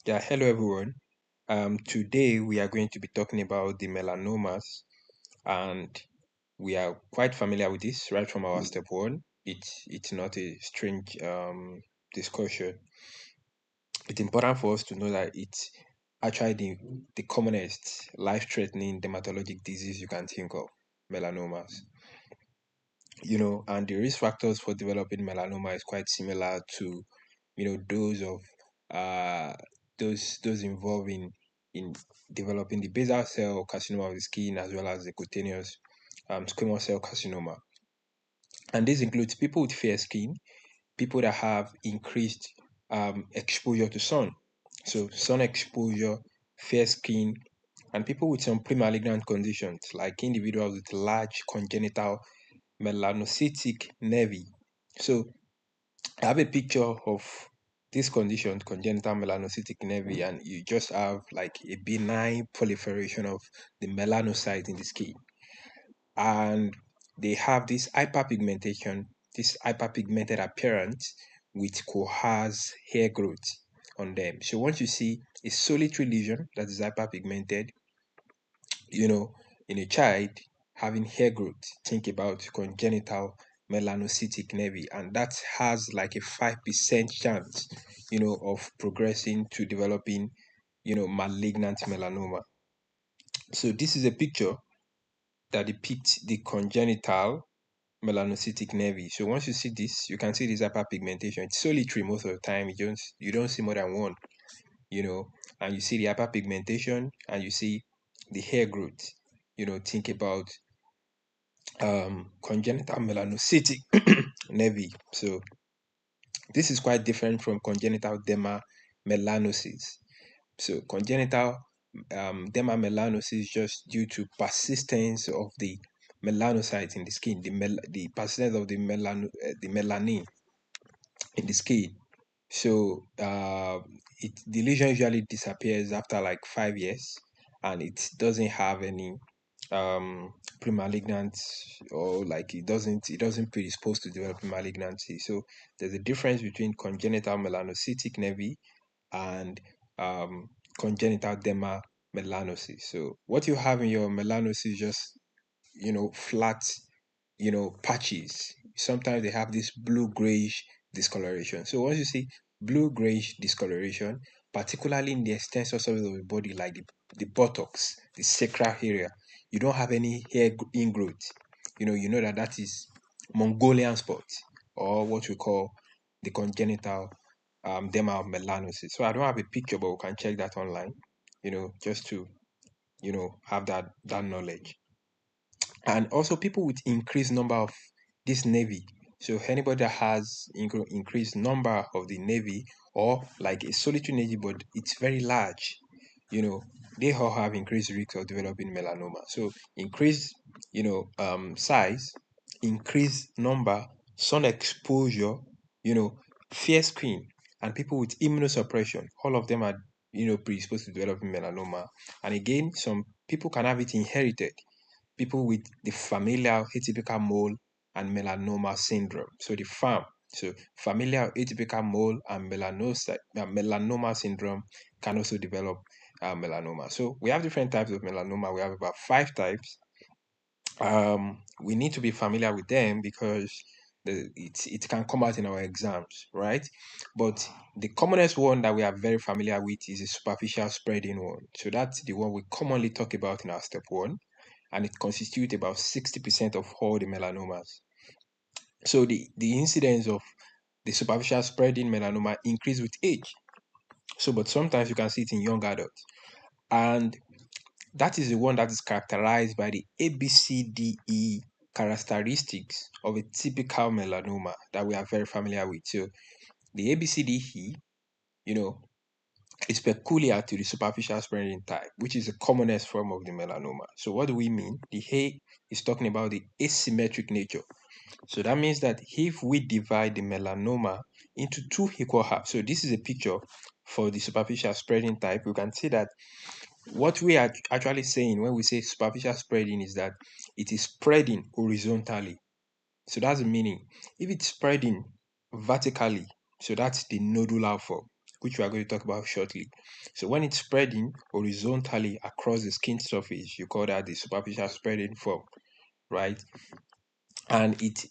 Yeah, hello everyone. Today we are going to be talking about the melanomas, and we are quite familiar with this right from our step one. It's not a strange discussion. It's important for us to know that it's actually the commonest life-threatening dermatologic disease you can think of, melanomas. And the risk factors for developing melanoma is quite similar to those of uh those involved in developing the basal cell carcinoma of the skin as well as the cutaneous squamous cell carcinoma. And this includes people with fair skin, people that have increased exposure to sun. So sun exposure, fair skin, and people with some pre-malignant conditions like individuals with large congenital melanocytic nevi. So I have a picture of this condition, congenital melanocytic nevi, and you just have like a benign proliferation of the melanocyte in the skin. And they have this hyperpigmentation, this hyperpigmented appearance with coarse hair growth on them. So once you see a solitary lesion that is hyperpigmented, you know, in a child having hair growth, think about congenital melanocytic nevi, and that has like a 5% chance, of progressing to developing, malignant melanoma. So this is a picture that depicts the congenital melanocytic nevi. So once you see this, you can see this hyperpigmentation. It's solitary most of the time. You don't see more than one, you know, and you see the hyperpigmentation and you see the hair growth. Think about congenital melanocytic nevi. So this is quite different from congenital dermamelanosis. So congenital dermamelanosis just due to persistence of the melanocytes in the skin, the persistence of the melanin in the skin. So the lesion usually disappears after like 5 years, and it doesn't have any pre-malignant, or like it doesn't predispose to developing malignancy. So there's a difference between congenital melanocytic nevi and um, congenital dermamelanosis. So what you have in your melanosis is just flat patches. Sometimes they have this blue grayish discoloration. So once you see blue grayish discoloration, particularly in the extensor surface of the body, like the buttocks, the sacral area, you don't have any hair ingrowth. You know that is Mongolian spot, or what we call the congenital dermamelanosis. So I don't have a picture, but we can check that online. Just to have that knowledge. And also people with increased number of this navy. So anybody that has increased number of the navy, or like a solitary navy but it's very large, you know they all have increased risk of developing melanoma. So increased size, increased number, sun exposure, you know fair skin, and people with immunosuppression, all of them are predisposed to developing melanoma. And again, some people can have it inherited, people with the familial atypical mole and melanoma syndrome. So the FAM. So familial atypical mole and melanoma syndrome can also develop melanoma. So we have different types of melanoma. We have about 5 types. We need to be familiar with them because it can come out in our exams, right? But the commonest one that we are very familiar with is a superficial spreading one. So that's the one we commonly talk about in our step one, and it constitutes about 60% of all the melanomas. So the incidence of the superficial spreading melanoma increase with age. So, but sometimes you can see it in young adults. And that is the one that is characterized by the ABCDE characteristics of a typical melanoma that we are very familiar with. So the ABCDE, you know, is peculiar to the superficial spreading type, which is the commonest form of the melanoma. So what do we mean? The A is talking about the asymmetric nature. So that means that if we divide the melanoma into two equal halves, so this is a picture for the superficial spreading type, we can see that what we are actually saying when we say superficial spreading is that it is spreading horizontally. So that's the meaning. If it's spreading vertically, so that's the nodular form. which we are going to talk about shortly. So when it's spreading horizontally across the skin surface, you call that the superficial spreading form, right? And it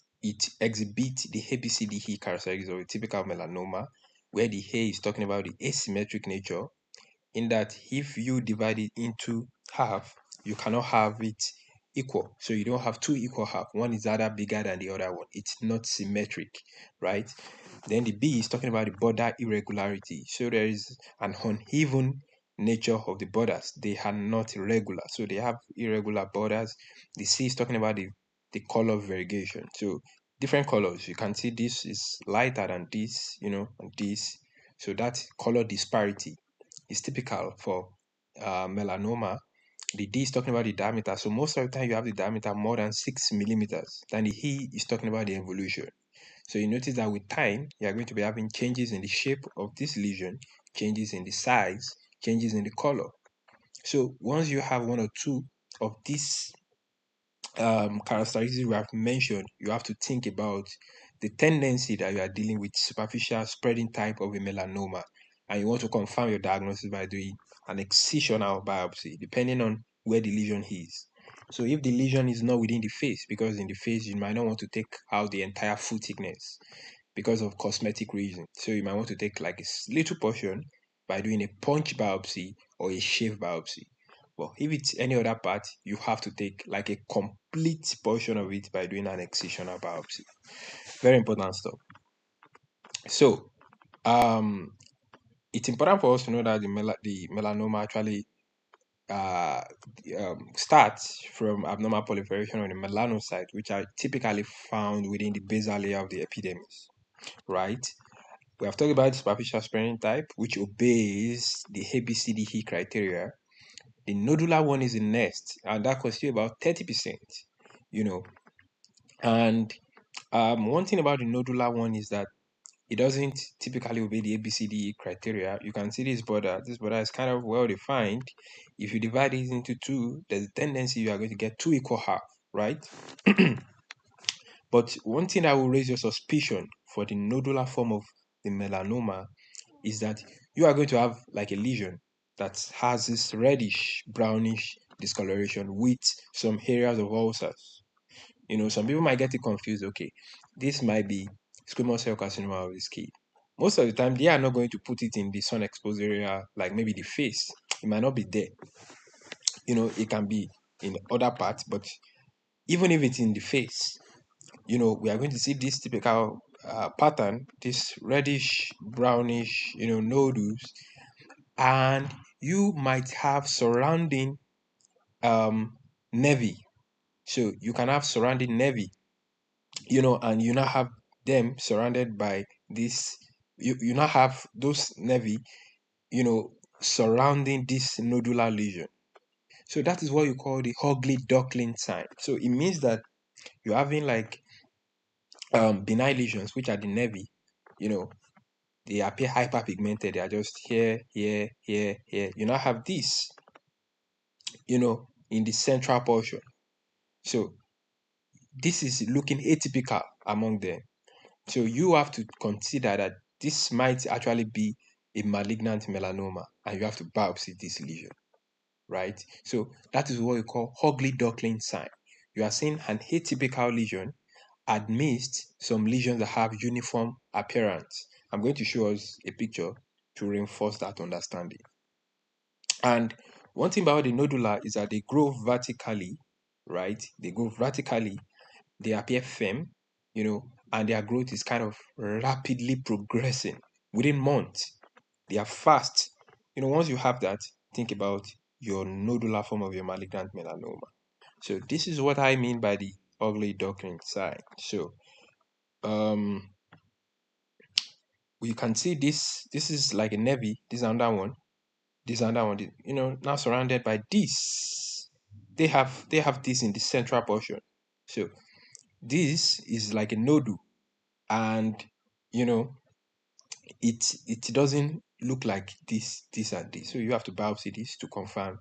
exhibits the ABCDE characteristics of a typical melanoma, where the A is talking about the asymmetric nature, in that if you divide it into half, you cannot have it equal. So you don't have two equal half. One is either bigger than the other one. It's not symmetric, right? Then the B is talking about the border irregularity. So there is an uneven nature of the borders. They are not regular. So they have irregular borders. The C is talking about the color variegation. So different colors. You can see this is lighter than this, and this. So that color disparity is typical for melanoma. The D is talking about the diameter. So most of the time you have the diameter more than 6 millimeters. Then the E is talking about the evolution. So you notice that with time, you are going to be having changes in the shape of this lesion, changes in the size, changes in the color. So once you have one or two of these characteristics we have mentioned, you have to think about the tendency that you are dealing with superficial spreading type of a melanoma, and you want to confirm your diagnosis by doing an excisional biopsy, depending on where the lesion is. So if the lesion is not within the face, because in the face you might not want to take out the entire full thickness because of cosmetic reasons. So you might want to take like a little portion by doing a punch biopsy or a shave biopsy. But if it's any other part, you have to take like a complete portion of it by doing an excisional biopsy. Very important stuff. So, it's important for us to know that the melanoma actually starts from abnormal proliferation on the melanocytes, which are typically found within the basal layer of the epidermis, right? We have talked about the superficial spreading type, which obeys the ABCDE criteria. The nodular one is the next, and that constitutes about 30%, you know. And one thing about the nodular one is that it doesn't typically obey the ABCDE criteria. You can see this border. This border is kind of well defined. If you divide it into two, there's a tendency you are going to get two equal half, right? But one thing that will raise your suspicion for the nodular form of the melanoma is that you are going to have like a lesion that has this reddish, brownish discoloration with some areas of ulcers. Some people might get it confused. Okay, this might be squamous cell carcinoma of the skin. Most of the time, they are not going to put it in the sun exposed area, like maybe the face. It might not be there. It can be in other parts, but even if it's in the face, we are going to see this typical pattern, this reddish, brownish, nodules, and you might have surrounding nervi. So you can have surrounding nervi, and you now have them surrounded by this. You now have those nervi, surrounding this nodular lesion. So that is what you call the ugly duckling sign. So it means that you're having like benign lesions, which are the nervi, they appear hyperpigmented. They are just here, here, here, here. You now have this, in the central portion. So this is looking atypical among them. So you have to consider that this might actually be a malignant melanoma, and you have to biopsy this lesion, right? So that is what we call ugly duckling sign. You are seeing an atypical lesion amidst some lesions that have uniform appearance. I'm going to show us a picture to reinforce that understanding. And one thing about the nodular is that they grow vertically, right? They grow vertically, they appear firm, and their growth is kind of rapidly progressing within months. They are fast. Once you have that, think about your nodular form of your malignant melanoma. So this is what I mean by the ugly duckling sign. So we can see this is like a nervi. This is another one. This another one, now surrounded by this. They have this in the central portion. So this is like a nodule, and it doesn't look like this and this. So you have to biopsy this to confirm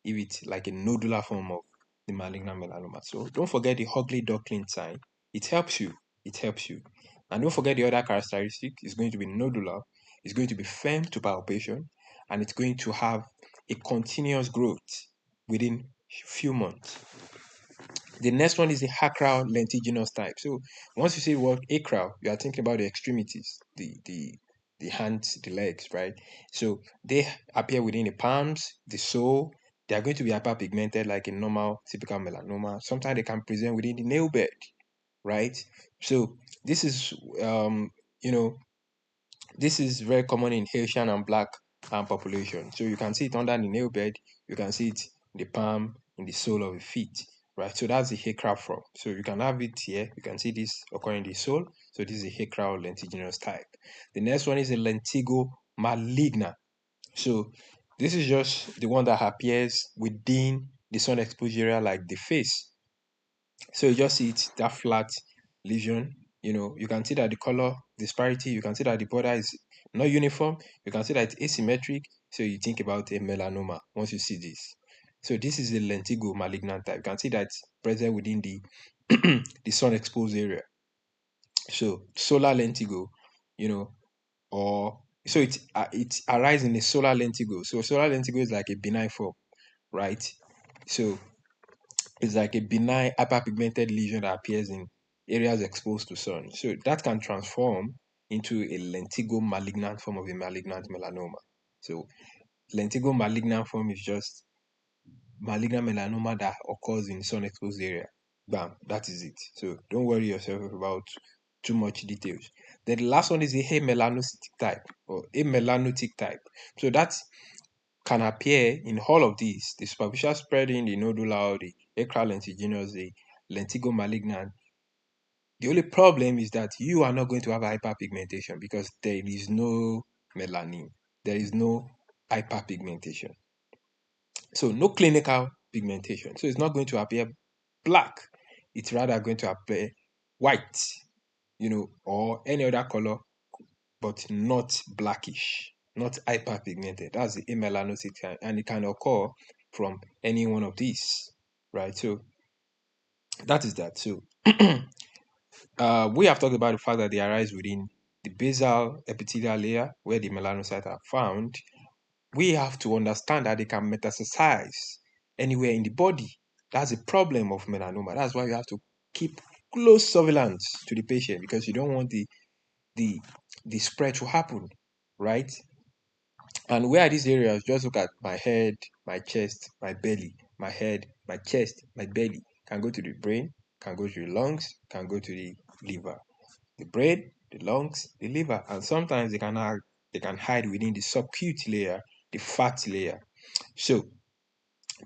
if it's like a nodular form of the malignant melanoma. So don't forget the ugly duckling sign. It helps you. It helps you. And don't forget the other characteristic is going to be nodular. It's going to be firm to palpation, and it's going to have a continuous growth within few months. The next one is the acral lentiginous type. So once you say the word acral, you are thinking about the extremities, the hands, the legs, right? So they appear within the palms, the sole. They are going to be hyperpigmented like a normal typical melanoma. Sometimes they can present within the nail bed, right? So this is you know this is very common in Haitian and black population. So you can see it under the nail bed, you can see it in the palm, in the sole of the feet, right? So that's the hair form. So you can have it here. You can see this occurring in the sole. So this is a hair lentiginous type. The next one is a lentigo maligna. So this is just the one that appears within the sun exposure area like the face. So you just see it, that flat lesion. You can see that the color disparity, you can see that the border is not uniform, you can see that it's asymmetric. So you think about a melanoma once you see this. So this is a lentigo malignant type. You can see that it's present within the the sun exposed area. So solar lentigo, you know, or so it arises in a solar lentigo. So solar lentigo is like a benign form, right? So it's like a benign hyperpigmented lesion that appears in areas exposed to sun. So that can transform into a lentigo malignant form of a malignant melanoma. So lentigo malignant form is just malignant melanoma that occurs in sun exposed area. Bam, that is it. So don't worry yourself about too much details. Then the last one is the amelanocytic type or amelanotic type. So that can appear in all of these: the superficial spreading, the nodular, or the acral lentiginous, the lentigo malignant. The only problem is that you are not going to have hyperpigmentation because there is no melanin. There is no hyperpigmentation. So no clinical pigmentation. So it's not going to appear black. It's rather going to appear white, or any other color, but not blackish, not hyperpigmented. That's the amelanocyte, and it can occur from any one of these, right? So that is that. So we have talked about the fact that they arise within the basal epithelial layer where the melanocytes are found. We have to understand that they can metastasize anywhere in the body. That's the problem of melanoma. That's why you have to keep close surveillance to the patient, because you don't want the the spread to happen, right? And where are these areas? Just look at my head, my chest, my belly, my head, my chest, my belly. Can go to the brain, can go to the lungs, can go to the liver. The brain, the lungs, the liver, and sometimes they can hide within the subcutaneous layer, the fat layer. So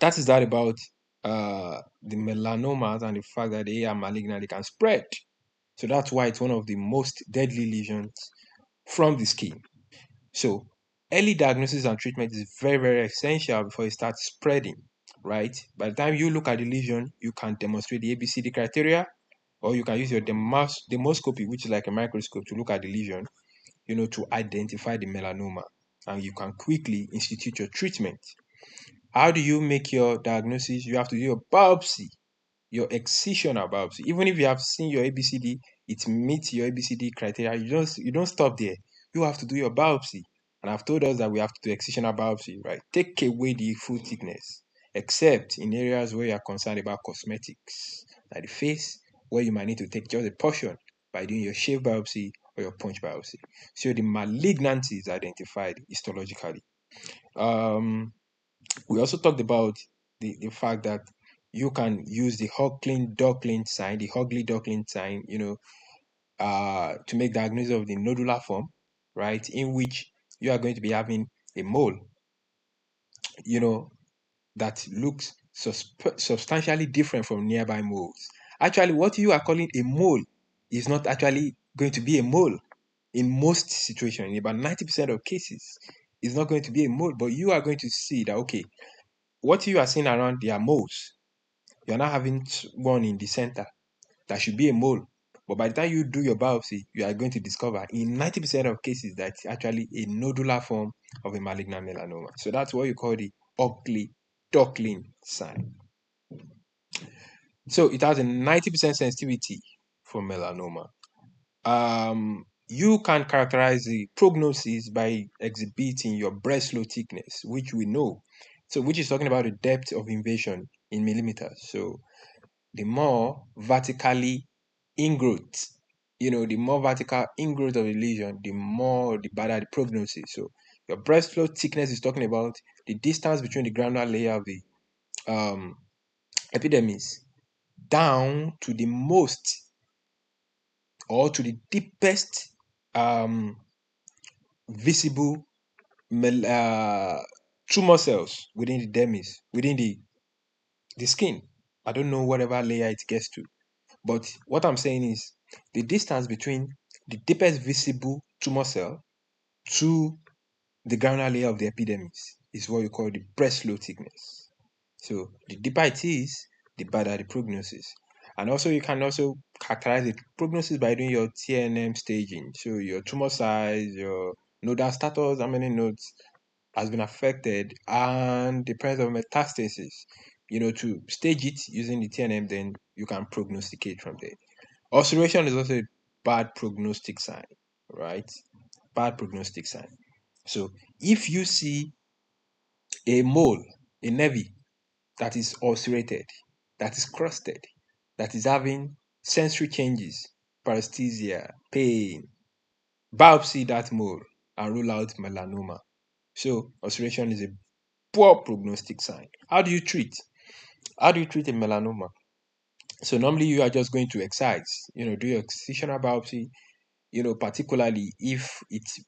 that is that about the melanomas and the fact that they are malignant, they can spread. So that's why it's one of the most deadly lesions from the skin. So early diagnosis and treatment is very, very essential before it starts spreading, right? By the time you look at the lesion, you can demonstrate the ABCD criteria, or you can use your dermoscopy, which is like a microscope, to look at the lesion, to identify the melanoma, and you can quickly institute your treatment. How do you make your diagnosis? You have to do a biopsy, your excisional biopsy. Even if you have seen your ABCD, it meets your ABCD criteria, you don't stop there. You have to do your biopsy. And I've told us that we have to do excisional biopsy, right? Take away the full thickness, except in areas where you are concerned about cosmetics, like the face, where you might need to take just a portion by doing your shave biopsy or your punch biopsy. So the malignancy is identified histologically. We also talked about the fact that you can use the Hoechlin Ducklin sign, the Hoechlin Ducklin sign, to make diagnosis of the nodular form, right? In which you are going to be having a mole, you know, that looks substantially different from nearby moles. Actually, what you are calling a mole is not actually going to be a mole in most situations. In about 90% of cases, it's not going to be a mole, but you are going to see that, okay, what you are seeing around, they are moles. You're not having one in the center that should be a mole. But by the time you do your biopsy, you are going to discover in 90% of cases that it's actually a nodular form of a malignant melanoma. So that's what you call the ugly duckling sign. So it has a 90% sensitivity for melanoma. you can characterize the prognosis by exhibiting your breast flow thickness, which we know. So, which is talking about the depth of invasion in millimeters. So, the more vertically ingrowth, the more vertical ingrowth of the lesion, the better the prognosis. So, your breast flow thickness is talking about the distance between the granular layer of the um, epidermis down to the most or to the deepest visible tumor cells within the dermis, within the skin. I don't know whatever layer it gets to. But what I'm saying is the distance between the deepest visible tumor cell to the granular layer of the epidermis is what we call the breast flow thickness. So the deeper it is, the better the prognosis. And also you can also characterize the prognosis by doing your TNM staging. So your tumor size, your nodal status, how many nodes has been affected, and the presence of metastasis. To stage it using the TNM, then you can prognosticate from there. Ulceration is also a bad prognostic sign, right? Bad prognostic sign. So if you see a mole, a nevy that is ulcerated, that is crusted, that is having sensory changes, paresthesia, pain, biopsy that mole and rule out melanoma. So ulceration is a poor prognostic sign. How do you treat? How do you treat a melanoma? So normally you are just going to excise, do your excisional biopsy, particularly if it's,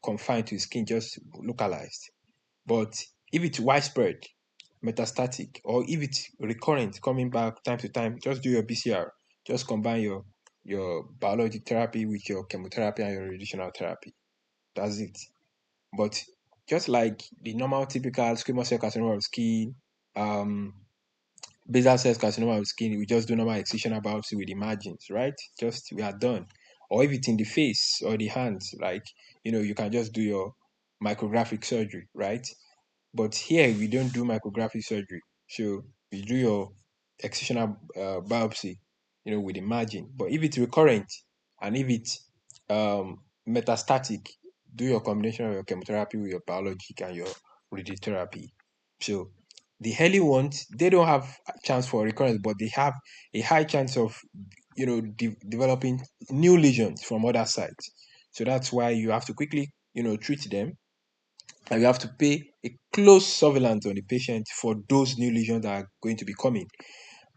confined to skin, just localized. But if it's widespread, metastatic, or if it's recurrent, coming back time to time, just do your BCR. Just combine your biologic therapy with your chemotherapy and your radiation therapy. That's it. But just like the normal typical squamous cell carcinoma of skin, um, basal cell carcinoma of skin, we just do normal excisional biopsy with the margins, right? Just we are done. Or if it's in the face or the hands, like you can just do your micrographic surgery, right? But here we don't do micrographic surgery. So we do your excisional biopsy, with the margin. But if it's recurrent and if it's metastatic, do your combination of your chemotherapy with your biologic and your radiotherapy. So the early ones, they don't have a chance for recurrence, but they have a high chance of, developing new lesions from other sites. So that's why you have to quickly, treat them, and you have to pay a close surveillance on the patient for those new lesions that are going to be coming.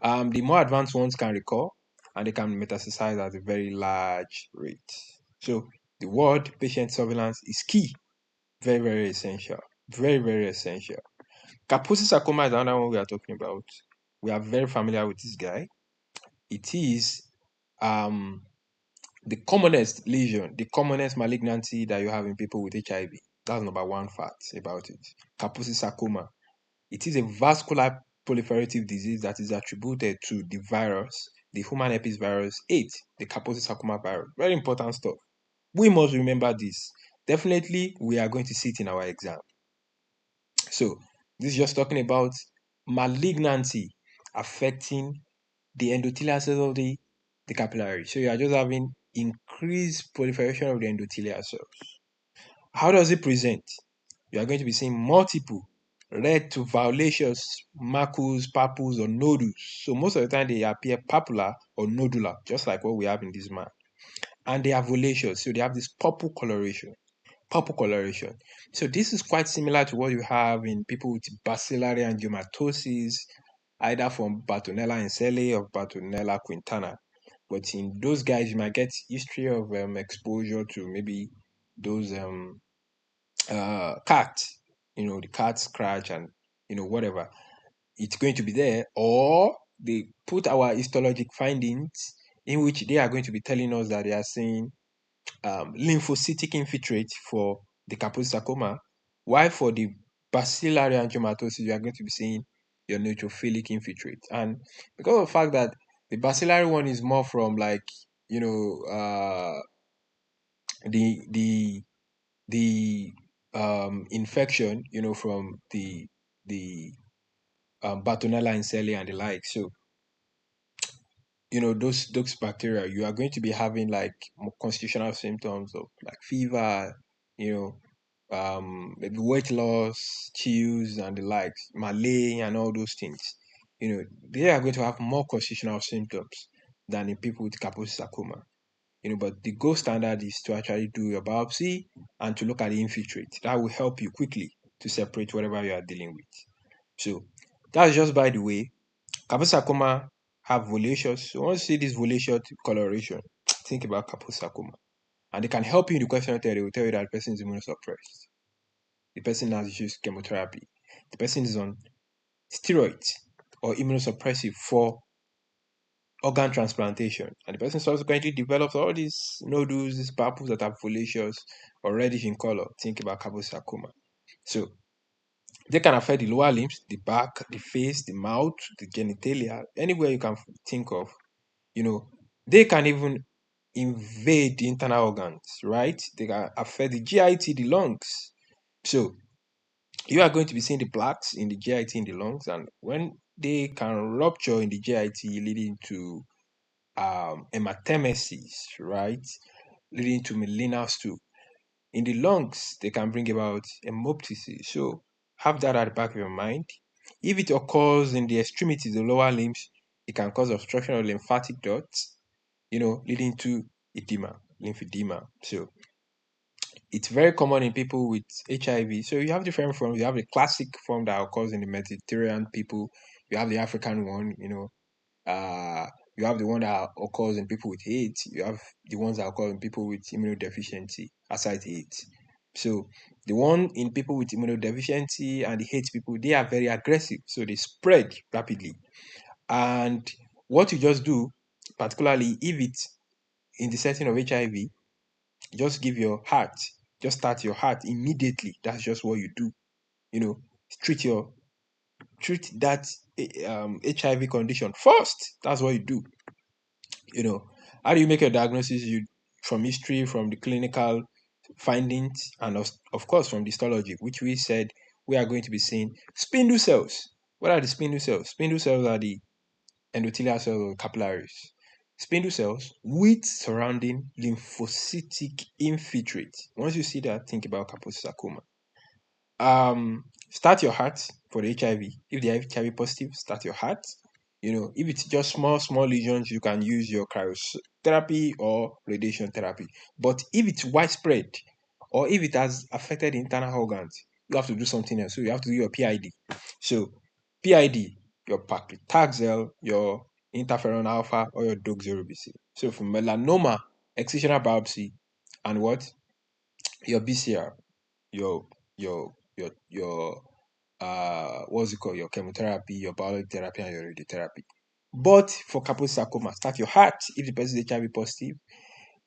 The more advanced ones can recur and they can metastasize at a very large rate. So the word patient surveillance is key, very, very essential, very, very essential. Kaposi sarcoma is another one we are talking about. We are very familiar with this guy. It is um, the commonest lesion, the commonest malignancy that you have in people with HIV. That's number one fact about it. Kaposi sarcoma. It is a vascular proliferative disease that is attributed to the virus, the human herpes virus 8, the Kaposi sarcoma virus. Very important stuff. We must remember this. Definitely, we are going to see it in our exam. So, this is just talking about malignancy affecting the endothelial cells of the capillary. So, you are just having increased proliferation of the endothelial cells. How does it present? You are going to be seeing multiple red to violaceous macules, papules, or nodules. So most of the time they appear papular or nodular, just like what we have in this man. And they are violaceous, so they have this purple coloration. Purple coloration. So this is quite similar to what you have in people with bacillary angiomatosis, either from Bartonella ensele or Bartonella quintana. But in those guys, you might get history of exposure to maybe those cat, the cat scratch and whatever, it's going to be there, or they put our histologic findings in which they are going to be telling us that they are seeing lymphocytic infiltrate for the Kaposi sarcoma, while for the bacillary angiomatosis you are going to be seeing your neutrophilic infiltrate. And because of the fact that the bacillary one is more from like the the infection, from the Bartonella ensele and the like. So those bacteria, you are going to be having like more constitutional symptoms of like fever, you maybe weight loss, chills, and the likes, malaria, and all those things. They are going to have more constitutional symptoms than in people with Kaposi sarcoma. But the gold standard is to actually do your biopsy and to look at the infiltrate. That will help you quickly to separate whatever you are dealing with. So that's just by the way. Kaposi sarcoma have volaceous. So once you see this volaceous coloration, think about Kaposi sarcoma. And they can help you in the question. They will tell you that the person is immunosuppressed. The person has used chemotherapy. The person is on steroids or immunosuppressive for organ transplantation. And the person subsequently develops all these nodules, these papules that are volaceous or reddish in color. Think about Kaposi sarcoma. So they can affect the lower limbs, the back, the face, the mouth, the genitalia, anywhere you can think of. They can even invade the internal organs, right? They can affect the GIT, the lungs. So you are going to be seeing the plaques in the GIT in the lungs, and when they can rupture in the GIT, leading to hematemesis, right? Leading to melinal stool. In the lungs, they can bring about hemoptysis. So have that at the back of your mind. If it occurs in the extremities, the lower limbs, it can cause obstruction of lymphatic ducts, leading to edema, lymphedema. So it's very common in people with HIV. So you have different forms. You have the classic form that occurs in the Mediterranean people. You have the African one, you have the one that occurs in people with AIDS. You have the ones that occur in people with immunodeficiency, aside AIDS. So the one in people with immunodeficiency and the AIDS people, they are very aggressive. So they spread rapidly. And what you just do, particularly if it's in the setting of HIV, just give your heart, just start your heart immediately. That's just what you do. You know, treat that HIV condition first. That's what you do. How do you make a diagnosis? You from history, from the clinical findings, and of course from the histology, which we said we are going to be seeing spindle cells. What are the spindle cells? Spindle cells are the endothelial cells or capillaries. Spindle cells with surrounding lymphocytic infiltrate. Once you see that, think about Kaposi sarcoma. Start your heart for the HIV. If they are HIV positive, start your heart. If it's just small lesions, you can use your cryotherapy or radiation therapy. But if it's widespread or if it has affected the internal organs, you have to do something else. So you have to do your PID. So PID, your paclitaxel, your interferon alpha, or your doxorubicin. So for melanoma, excisional biopsy, and what? Your BCR, your what's it called? Your chemotherapy, your biologic therapy, and your radiotherapy. But for Kaposi sarcoma, start your heart if the person is HIV positive.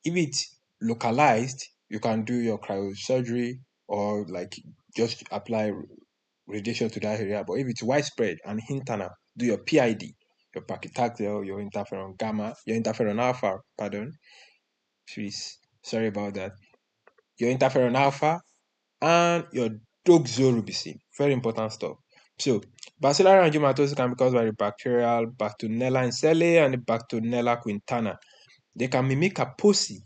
If it's localized, you can do your cryosurgery or like just apply radiation to that area. But if it's widespread and internal, do your PID, your paclitaxel, your interferon gamma, your interferon alpha, pardon. Please, sorry about that. Your interferon alpha and your doxorubicin. Very important stuff. So, bacillary angiomatosis can be caused by the bacterial Bartonella encellae and the Bartonella quintana. They can mimic Kaposi,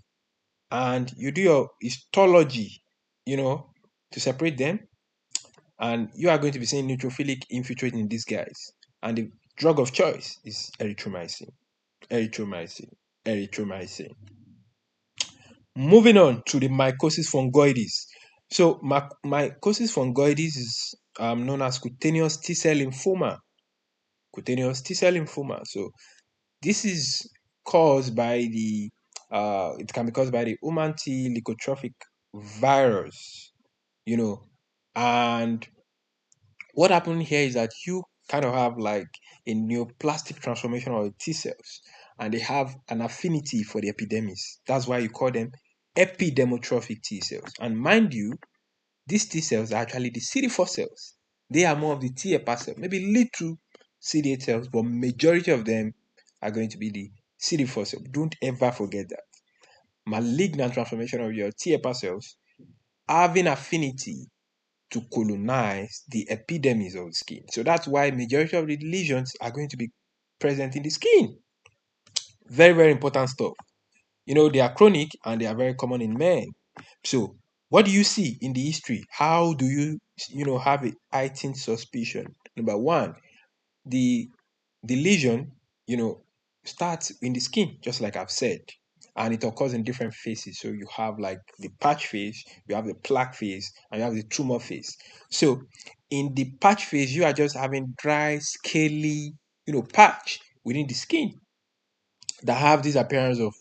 and you do your histology, to separate them, and you are going to be seeing neutrophilic infiltrate in these guys. And the drug of choice is erythromycin. Erythromycin. Erythromycin. Moving on to the mycosis fungoides. So mycosis fungoides is known as cutaneous T-cell lymphoma. Cutaneous T-cell lymphoma. So this is caused by it can be caused by the human T leukotropic virus, and what happened here is that you kind of have like a neoplastic transformation of the T cells, and they have an affinity for the epidermis. That's why you call them epidermotrophic T cells. And mind you, these T cells are actually the CD4 cells. They are more of the T helper cells, maybe little CD8 cells, but majority of them are going to be the CD4 cells. Don't ever forget that. Malignant transformation of your T helper cells having affinity to colonize the epidermis of the skin. So that's why majority of the lesions are going to be present in the skin. Very, very important stuff. They are chronic and they are very common in men. So, what do you see in the history? How do you have a heightened suspicion? Number one, the the lesion, you know, starts in the skin, just like I've said, and it occurs in different phases. So you have like the patch phase, you have the plaque phase, and you have the tumor phase. So in the patch phase, you are just having dry, scaly, patch within the skin that have this appearance of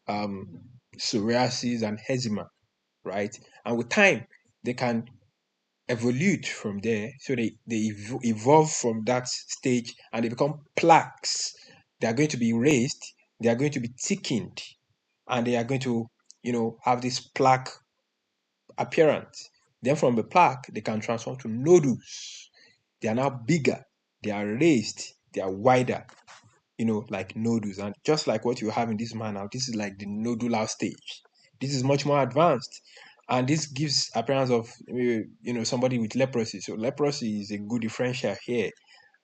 um, psoriasis and eczema, right? And with time, they can evolute from there. So they evolve from that stage and they become plaques. They are going to be raised, they are going to be thickened, and they are going to, have this plaque appearance. Then from the plaque, they can transform to nodules. They are now bigger, they are raised, they are wider, like nodules. And just like what you have in this man now, this is like the nodular stage. This is much more advanced. And this gives appearance of somebody with leprosy. So leprosy is a good differential here.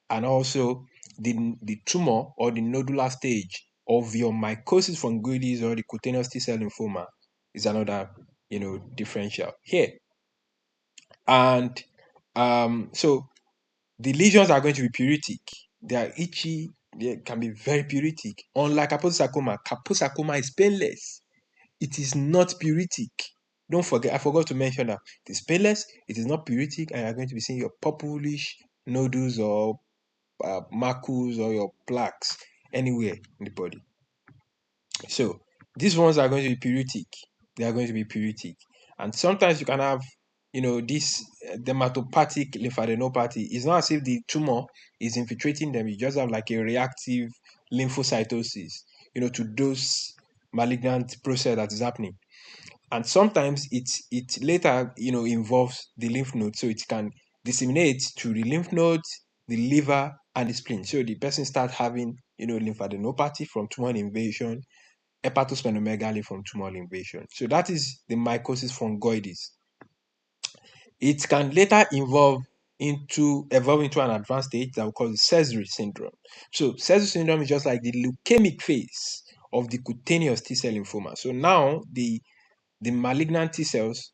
And also the tumor or the nodular stage of your mycosis fungoides or the cutaneous T-cell lymphoma is another differential here. And so the lesions are going to be puritic. They are itchy. They can be very puritic. Unlike kaposarcoma is painless. It is not puritic. Don't forget, I forgot to mention that it is painless, it is not puritic, and you're going to be seeing your purplish nodules or macules or your plaques anywhere in the body. So these ones are going to be puritic. They are going to be puritic. And sometimes you can have, this dermatopathic lymphadenopathy. It's not as if the tumor is infiltrating them. You just have like a reactive lymphocytosis, to those malignant process that is happening. And sometimes it later, involves the lymph node. So it can disseminate to the lymph nodes, the liver, and the spleen. So the person starts having, lymphadenopathy from tumor invasion, hepatosplenomegaly from tumor invasion. So that is the mycosis fungoides. It can later evolve into an advanced stage that we call the Sézary syndrome. So Sézary syndrome is just like the leukemic phase of the cutaneous T-cell lymphoma. So now the malignant T cells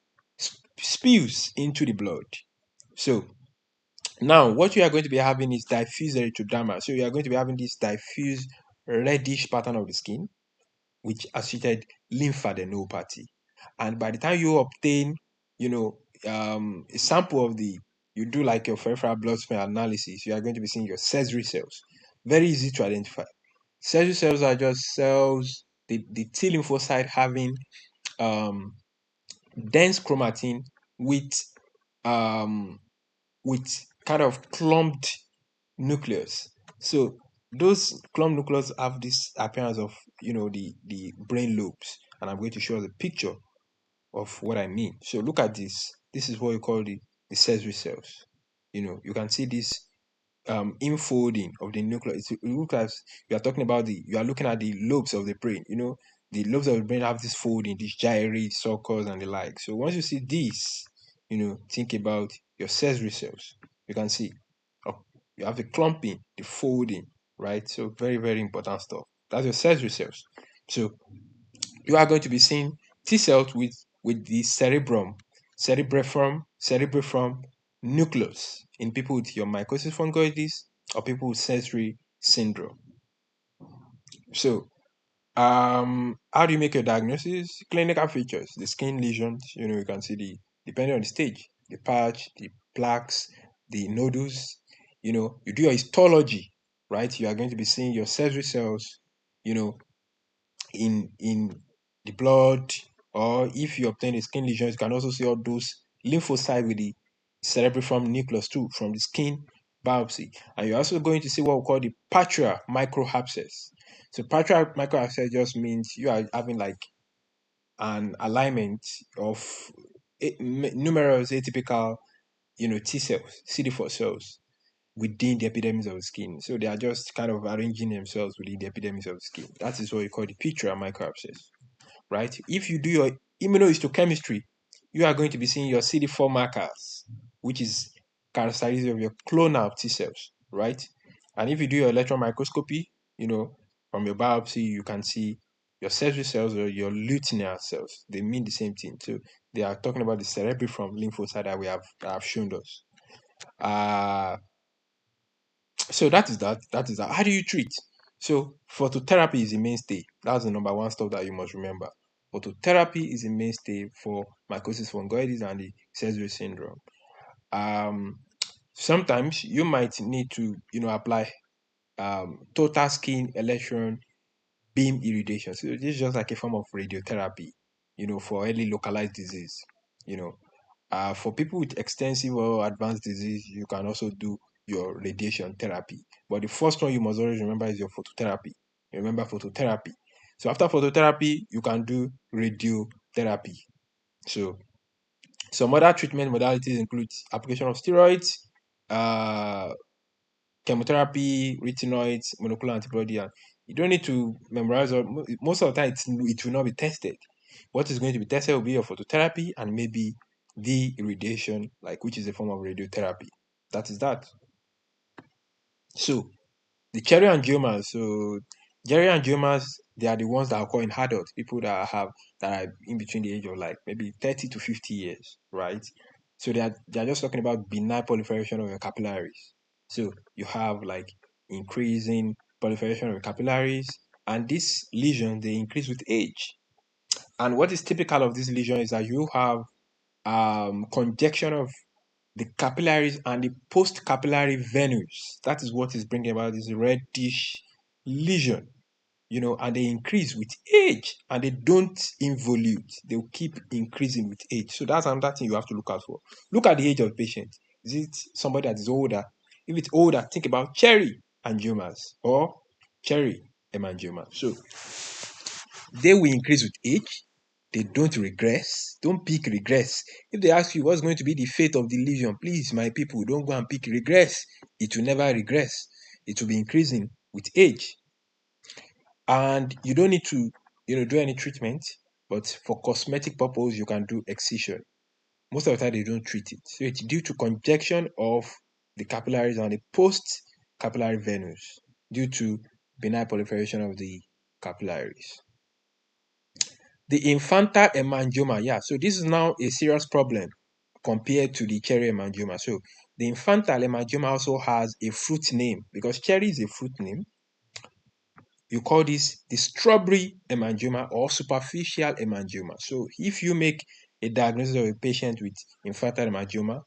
spews into the blood. So now what you are going to be having is diffuse erythroderma. So you are going to be having this diffuse reddish pattern of the skin, which associated lymphadenopathy. And by the time you obtain, a sample of you do like your peripheral blood smear analysis, you are going to be seeing your Sézary cells. Very easy to identify. Sézary cells are just cells, the T lymphocyte having um, dense chromatin with um, with kind of clumped nucleus. So those clump nucleus have this appearance of the brain lobes, and I'm going to show you the picture of what I mean. So look at this. This is what you call the Sézary cells. You can see this infolding of the nucleus. It looks like you are talking about you are looking at the lobes of the brain. The lobes of the brain have this folding, these gyri, sulcus, and the like. So once you see this, think about your Sézary cells. You can see you have the clumping, the folding, right? So very, very important stuff. That's your Sézary cells. So you are going to be seeing T cells with the cerebriform nucleus in people with your mycosis fungoides or people with Sézary syndrome. So how do you make your diagnosis? Clinical features, the skin lesions, you can see depending on the stage, the patch, the plaques, the nodules, you do your histology, right? You are going to be seeing your Sézary cells, you know, in the blood, or if you obtain a skin lesion, you can also see all those lymphocytes with the cerebriform nucleus too from the skin biopsy. And you're also going to see what we call the patria microabscess. So patria microabscess just means you are having like an alignment of numerous atypical, T cells, CD4 cells within the epidermis of the skin. So they are just kind of arranging themselves within the epidermis of the skin. That is what you call the patria microabscess, right? If you do your immunohistochemistry, you are going to be seeing your CD4 markers, which is characteristic of your clonal T cells, right? And if you do your electron microscopy, from your biopsy, you can see your Sézary cells or your lutein cells. They mean the same thing. So they are talking about the cerebriform lymphocyte that have shown us. So that is that. That is that. How do you treat? So phototherapy is the mainstay. That's the number one stuff that you must remember. Phototherapy is the mainstay for mycosis fungoides and the Sézary syndrome. Sometimes you might need to, apply total skin electron beam irradiation. So this is just like a form of radiotherapy, for early localized disease. You know, for people with extensive or advanced disease, you can also do your radiation therapy. But the first one you must always remember is your phototherapy. Remember phototherapy. So after phototherapy, you can do radiotherapy. So some other treatment modalities include application of steroids, uh, chemotherapy, retinoids, monoclonal antibody, and you don't need to memorize. Or most of the time, it will not be tested. What is going to be tested will be your phototherapy and maybe the irradiation, which is a form of radiotherapy. That is that. So the cherry angiomas. So cherry angiomas, they are the ones that occur in adults, people that are in between the age of maybe 30 to 50 years, right? So they are just talking about benign proliferation of your capillaries. So you have increasing proliferation of your capillaries, and these lesions they increase with age. And what is typical of this lesion is that you have conjection of the capillaries and the post-capillary venous. That is what is bringing about this reddish lesion, and they increase with age and they don't involute. They'll keep increasing with age. So that's another thing you have to look out for. Look at the age of the patient. Is it somebody that is older? If it's older, think about cherry angiomas or cherry hemangioma. So they will increase with age. They don't regress. Don't pick regress. If they ask you what's going to be the fate of the lesion, please, my people, don't go and pick regress. It will never regress. It will be increasing with age. And you don't need to, do any treatment, but for cosmetic purpose, you can do excision. Most of the time, they don't treat it. So it's due to conjection of the capillaries and the post-capillary venous due to benign proliferation of the capillaries. The infantile hemangioma, yeah. So this is now a serious problem compared to the cherry hemangioma. So the infantile hemangioma also has a fruit name because cherry is a fruit name. You call this the strawberry hemangioma or superficial hemangioma. So if you make a diagnosis of a patient with infantile hemangioma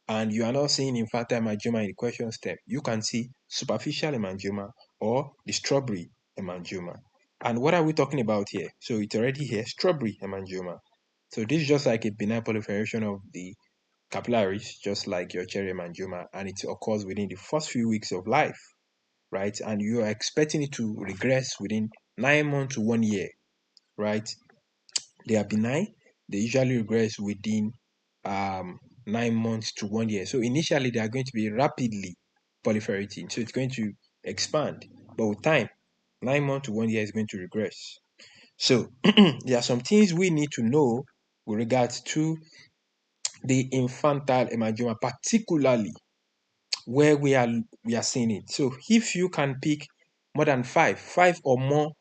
and you are not seeing infantile hemangioma in the question step, you can see superficial hemangioma or the strawberry hemangioma. And what are we talking about here? So it's already here, strawberry hemangioma. So this is just like a benign proliferation of the capillaries, just like your cherry hemangioma, and it occurs within the first few weeks of life, right? And you are expecting it to regress within 9 months to 1 year, right? They are benign. They usually regress within 9 months to 1 year. So initially, they are going to be rapidly proliferating. So it's going to expand. But with time, 9 months to 1 year is going to regress. So there are some things we need to know with regards to the infantile hemangioma, particularly where we are seeing it. So if you can pick more than five or more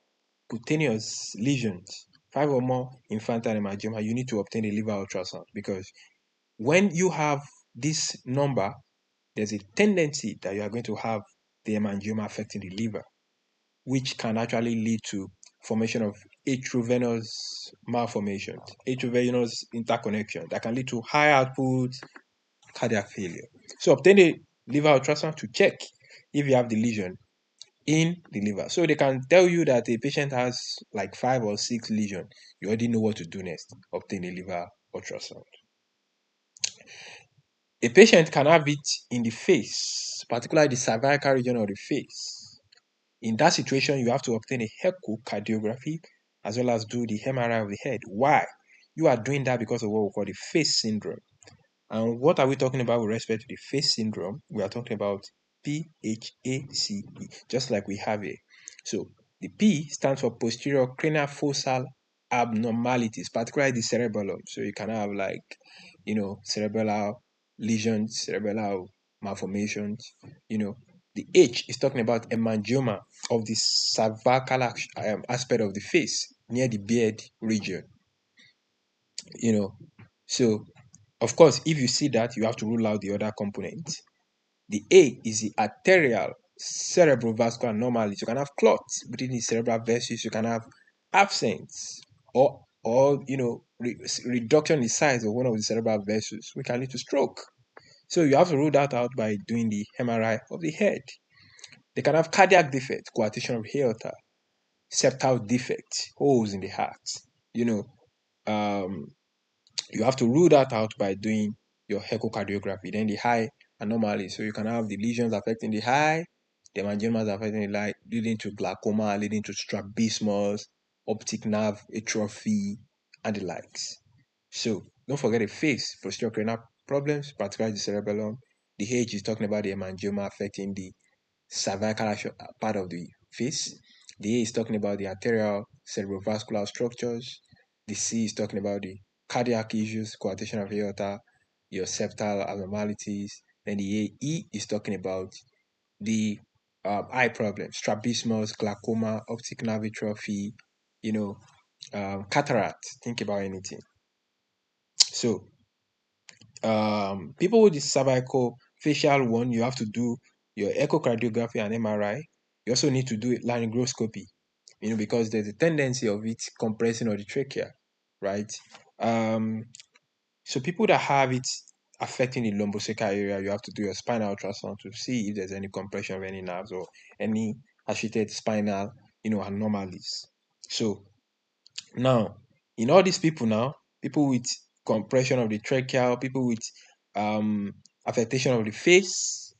cutaneous lesions, 5 or more infantile hemangioma, you need to obtain a liver ultrasound because when you have this number, there's a tendency that you are going to have the hemangioma affecting the liver, which can actually lead to formation of atriovenous malformations, atriovenous interconnection that can lead to high output cardiac failure. So obtain a liver ultrasound to check if you have the lesion in the liver. So they can tell you that a patient has 5 or 6 lesions. You already know what to do next. Obtain a liver ultrasound. A patient can have it in the face, particularly the cervical region of the face. In that situation, you have to obtain a echocardiography as well as do the MRI of the head. Why? You are doing that because of what we call the face syndrome. And what are we talking about with respect to the face syndrome? We are talking about PHACE, just like we have here. So the P stands for posterior cranial fossal abnormalities, particularly the cerebellum. So you can have cerebellar lesions, cerebellar malformations, The H is talking about hemangioma of the cervical aspect of the face near the beard region. You know, so of course, if you see that, you have to rule out the other components. The A is the arterial cerebrovascular anomalies. You can have clots within the cerebral vessels. You can have absence or reduction in the size of one of the cerebral vessels, which can lead to stroke. So you have to rule that out by doing the MRI of the head. They can have cardiac defect, coarctation of aorta, septal defect, holes in the heart. You know, um, you have to rule that out by doing your echocardiography. Then the high anomaly. So you can have the lesions affecting the eye, the hemangiomas affecting the eye, leading to glaucoma, leading to strabismus, optic nerve atrophy, and the likes. So don't forget the face, posterior cranial problems, particularly the cerebellum. The H is talking about the hemangioma affecting the cervical part of the face. The A is talking about the arterial cerebrovascular structures. The C is talking about the cardiac issues, coarctation of aorta, your septal abnormalities. Then the E is talking about the eye problems, strabismus, glaucoma, optic nerve atrophy, cataract. Think about anything. So people with the cervical facial one, you have to do your echocardiography and MRI. You also need to do laryngoscopy, because there's a tendency of it compressing of the trachea, right? So people that have it affecting the lumbosacral area, you have to do your spinal ultrasound to see if there's any compression of any nerves or any associated spinal, anomalies. So now, in all these people now, people with compression of the trachea, people with um affectation of the face,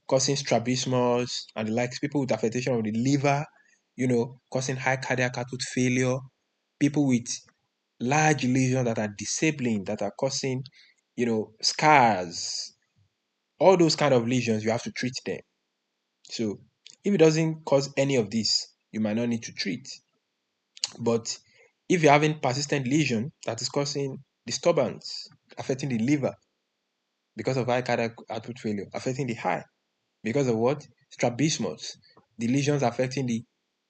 causing strabismus and the likes, people with affectation of the liver, causing high cardiac output failure, people with large lesions that are disabling, that are causing, scars, all those kind of lesions, you have to treat them. So if it doesn't cause any of this, you might not need to treat. But if you're having persistent lesion that is causing disturbance, affecting the liver because of high cardiac output failure, affecting the eye because of what? Strabismus. The lesions affecting the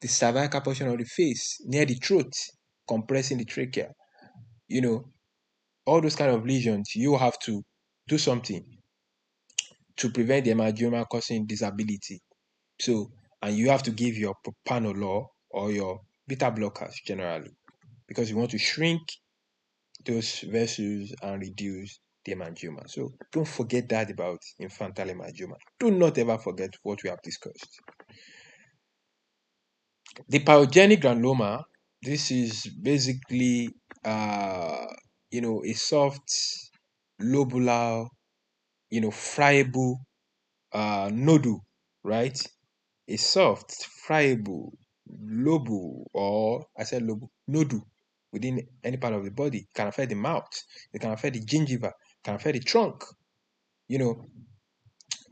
cervical portion of the face near the throat, compressing the trachea. All those kind of lesions, you have to do something to prevent the hemangioma causing disability. So, and you have to give your propranolol or your beta blockers generally because you want to shrink those vessels and reduce the hemangioma. So don't forget that about infantile hemangioma. Do not ever forget what we have discussed. The pyogenic granuloma, this is basically a soft lobular, friable nodule, right? A soft, friable lobe, or I said lobe, nodule within any part of the body. It can affect the mouth, it can affect the gingiva, it can affect the trunk.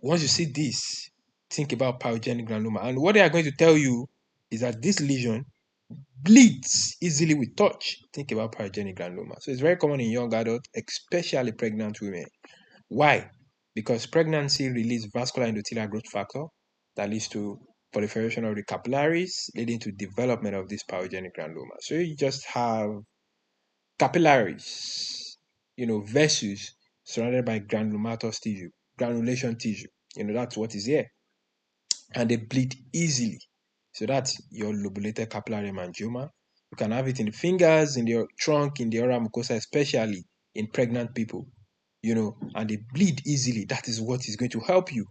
Once you see this, think about pyogenic granuloma. And what they are going to tell you is that this lesion bleeds easily with touch. Think about pyogenic granuloma. So it's very common in young adults, especially pregnant women. Why? Because pregnancy releases vascular endothelial growth factor that leads to proliferation of the capillaries, leading to development of this pyogenic granuloma. So you just have capillaries, vessels surrounded by granulomatous tissue, granulation tissue. That's what is here. And they bleed easily. So that's your lobulated capillary hemangioma. You can have it in the fingers, in the trunk, in the oral mucosa, especially in pregnant people, and they bleed easily. That is what is going to help you.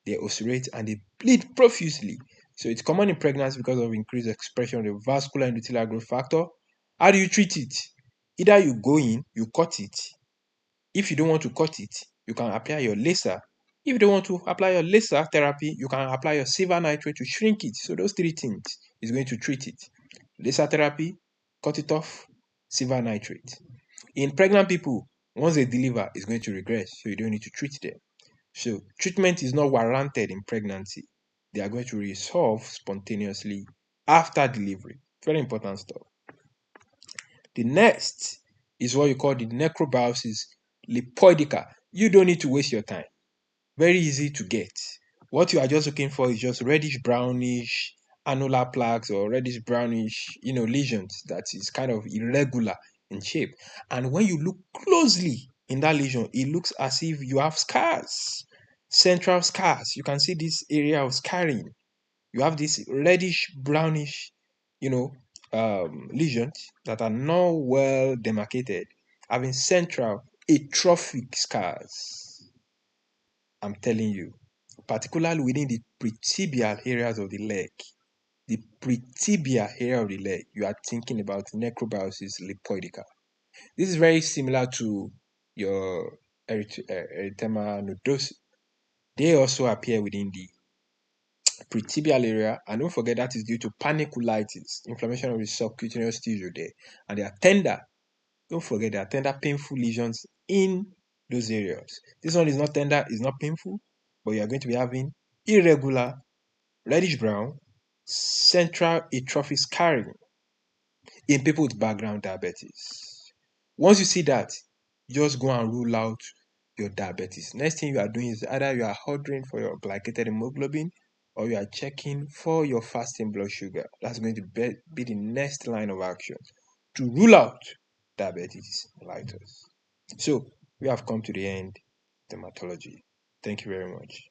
They ulcerate and they bleed profusely. So it's common in pregnancy because of increased expression of the vascular endothelial growth factor. How do you treat it? Either you go in, you cut it. If you don't want to cut it, you can apply your laser. If you don't want to apply your laser therapy, you can apply your silver nitrate to shrink it. So those three things is going to treat it. Laser therapy, cut it off, silver nitrate. In pregnant people, once they deliver, it's going to regress, so you don't need to treat them. So treatment is not warranted in pregnancy. They are going to resolve spontaneously after delivery. Very important stuff. The next is what you call the necrobiopsis lipoidica. You don't need to waste your time. Very easy to get. What you are just looking for is just reddish brownish annular plaques or reddish brownish, lesions that is kind of irregular in shape. And when you look closely in that lesion, it looks as if you have scars, central scars. You can see this area of scarring. You have this reddish brownish, lesions that are not well demarcated, having central atrophic scars. I'm telling you, particularly within the pretibial areas of the leg. The pretibial area of the leg, you are thinking about necrobiosis lipoidica. This is very similar to your erythema nodosa. They also appear within the pretibial area, and don't forget that is due to panniculitis, inflammation of the subcutaneous tissue there, and they are tender. Don't forget they are tender, painful lesions in those areas. This one is not tender, it's not painful, but you are going to be having irregular, reddish brown, central atrophic scarring in people with background diabetes. Once you see that, just go and rule out your diabetes. Next thing you are doing is either you are ordering for your glycated hemoglobin or you are checking for your fasting blood sugar. That's going to be the next line of action to rule out diabetes mellitus. So we have come to the end, dermatology. Thank you very much.